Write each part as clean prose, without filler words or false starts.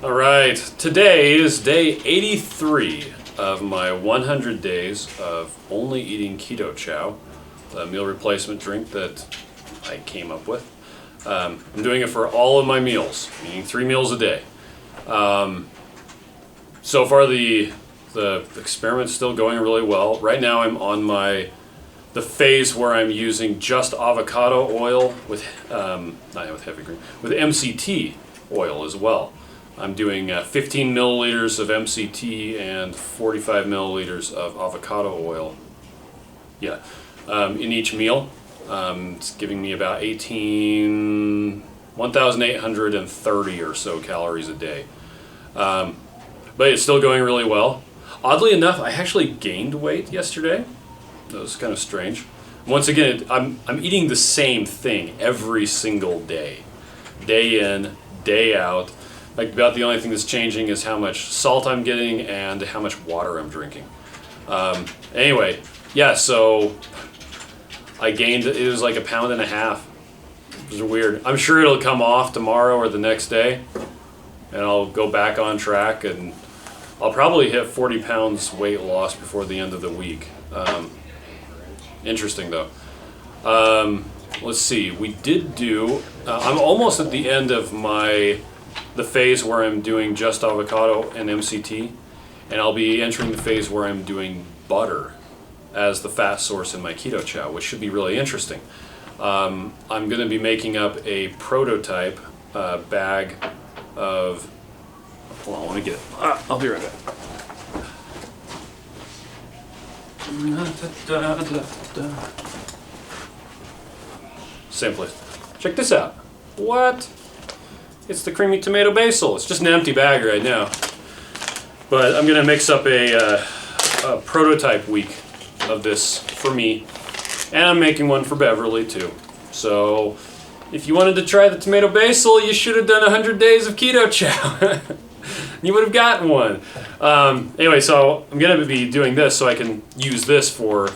All right, today is day 83 of my 100 days of only eating keto chow, the meal replacement drink that I came up with. I'm doing it for all of my meals, eating 3 meals a day. So far the experiment's still going really well. Right now I'm on the phase where I'm using just avocado oil with, not with heavy green, with MCT oil as well. I'm doing 15 milliliters of MCT and 45 milliliters of avocado oil. Yeah, in each meal. It's giving me about 1,830 or so calories a day. But it's still going really well. Oddly enough, I actually gained weight yesterday. That was kind of strange. Once again, I'm eating the same thing every single day. Day in, day out. Like about the only thing that's changing is how much salt I'm getting and how much water I'm drinking. Anyway, yeah, so I gained, it was like 1.5 pounds. It was weird. I'm sure it'll come off tomorrow or the next day and I'll go back on track and I'll probably hit 40 pounds weight loss before the end of the week. Interesting though. Let's see, we did do, I'm almost at the end of the phase where I'm doing just avocado and MCT, and I'll be entering the phase where I'm doing butter as the fat source in my keto chow, which should be really interesting. I'm going to be making up a prototype bag of, hold on, I want to get it. I'll be right back. Same place. Check this out. What? It's the creamy tomato basil. It's just an empty bag right now. But I'm gonna mix up a prototype week of this for me. And I'm making one for Beverly too. So if you wanted to try the tomato basil, you should have done 100 days of keto chow. You would have gotten one. Anyway, so I'm gonna be doing this so I can use this for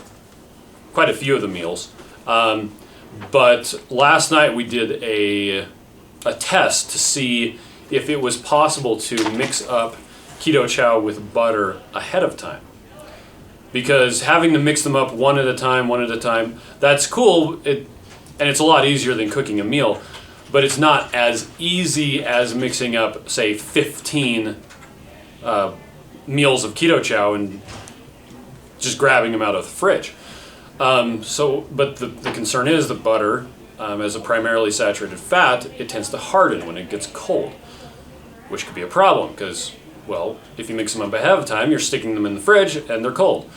quite a few of the meals. But last night we did a test to see if it was possible to mix up keto chow with butter ahead of time. Because having to mix them up one at a time, that's cool, and it's a lot easier than cooking a meal, but it's not as easy as mixing up, say, 15 meals of keto chow and just grabbing them out of the fridge. But the concern is the butter, as a primarily saturated fat, it tends to harden when it gets cold, which could be a problem because, well, if you mix them up ahead of time, you're sticking them in the fridge and they're cold.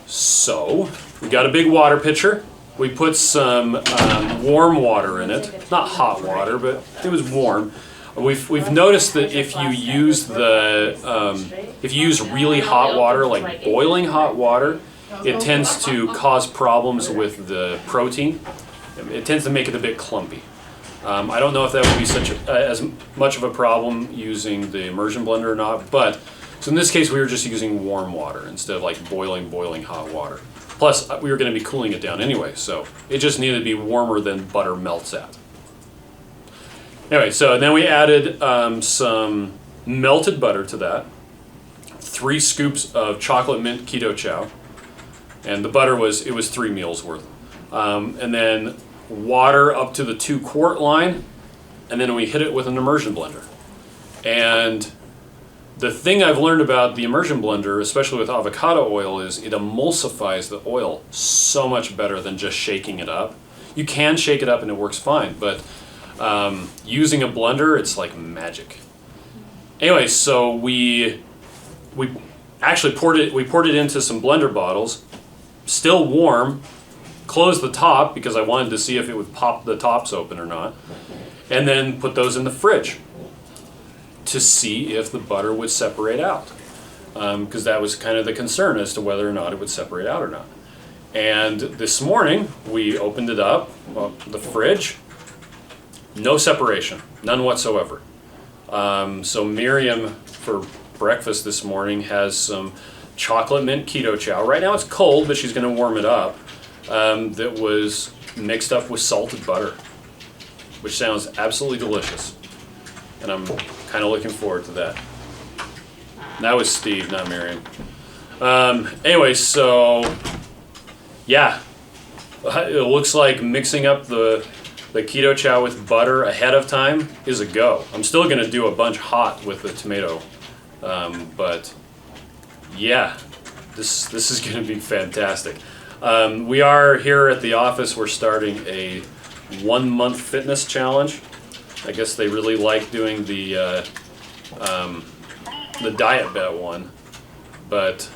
So we got a big water pitcher. We put some warm water in it, not hot water, but it was warm. We've noticed that if you use really hot water, like boiling hot water, it tends to cause problems with the protein. It tends to make it a bit clumpy. I don't know if that would be as much of a problem using the immersion blender or not, but so in this case we were just using warm water instead of like boiling hot water. Plus we were going to be cooling it down anyway, so it just needed to be warmer than butter melts at. Anyway, so then we added some melted butter to that, 3 scoops of chocolate mint keto chow, and the butter was 3 meals worth. And then water up to the 2-quart line, and then we hit it with an immersion blender. And the thing I've learned about the immersion blender, especially with avocado oil, is it emulsifies the oil so much better than just shaking it up. You can shake it up and it works fine, but using a blender, it's like magic. Anyway, so we actually poured it into some blender bottles, still warm. Close the top because I wanted to see if it would pop the tops open or not, and then put those in the fridge to see if the butter would separate out, because that was kind of the concern as to whether or not it would separate out or not. And this morning we opened it up, the fridge, no separation, none whatsoever. So Miriam for breakfast this morning has some chocolate mint keto chow. Right now it's cold, but she's going to warm it up. That was mixed up with salted butter, which sounds absolutely delicious. And I'm kind of looking forward to that. That was Steve, not Miriam. Anyway, so yeah, it looks like mixing up the keto chow with butter ahead of time is a go. I'm still gonna do a bunch hot with the tomato, but yeah, this is gonna be fantastic. We are here at the office. We're starting a 1-month fitness challenge. I guess they really like doing the diet bet one, but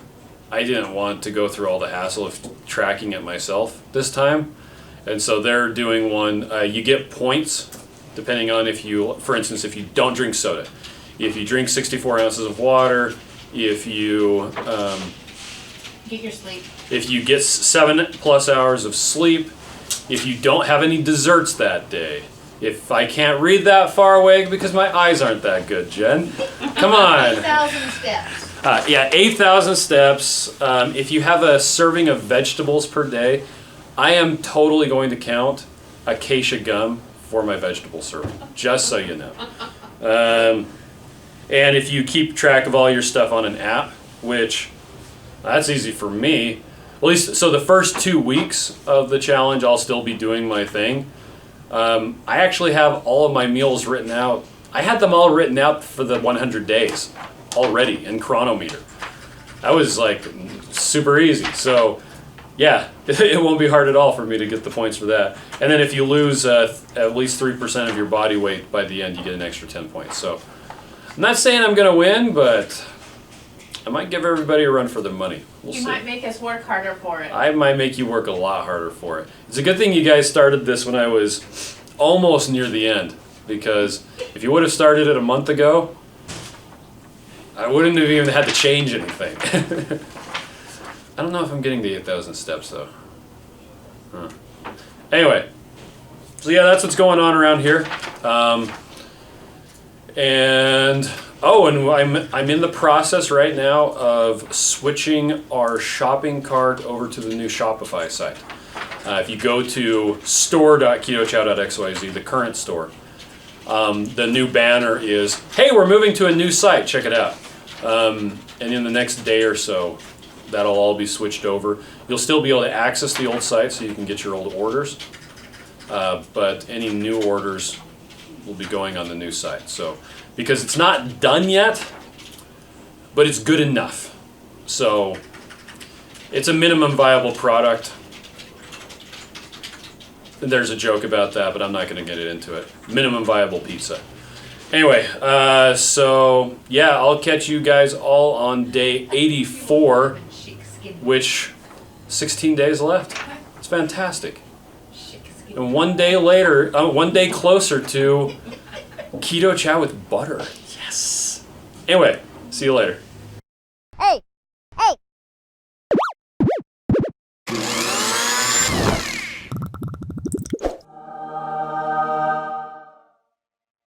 I didn't want to go through all the hassle of tracking it myself this time. And so they're doing one, you get points depending on if you, for instance, if you don't drink soda, if you drink 64 ounces of water, if you get your sleep, if you get 7+ hours of sleep, if you don't have any desserts that day, if I can't read that far away because my eyes aren't that good, Jen. Come on. 8,000 steps. Yeah, 8,000 steps. If you have a serving of vegetables per day, I am totally going to count acacia gum for my vegetable serving, just so you know. And if you keep track of all your stuff on an app, which that's easy for me, at least, so the first 2 weeks of the challenge, I'll still be doing my thing. I actually have all of my meals written out. I had them all written out for the 100 days already in Chronometer. That was like super easy. So yeah, it won't be hard at all for me to get the points for that. And then if you lose at least 3% of your body weight by the end, you get an extra 10 points. So I'm not saying I'm going to win, but I might give everybody a run for their money. We'll see. You might make us work harder for it. I might make you work a lot harder for it. It's a good thing you guys started this when I was almost near the end, because if you would have started it a month ago, I wouldn't have even had to change anything. I don't know if I'm getting the 8,000 steps though. Huh. Anyway, so yeah, that's what's going on around here. And I'm in the process right now of switching our shopping cart over to the new Shopify site. If you go to store.ketochow.xyz, the current store, the new banner is, hey, we're moving to a new site, check it out. And in the next day or so, that'll all be switched over. You'll still be able to access the old site so you can get your old orders, but any new orders will be going on the new site. So, because it's not done yet, but it's good enough. So, it's a minimum viable product. There's a joke about that, but I'm not going to get into it. Minimum viable pizza. Anyway, so yeah, I'll catch you guys all on day 84, which 16 days left. It's fantastic. And one day later, 1 day closer to keto chow with butter. Yes. Anyway, see you later.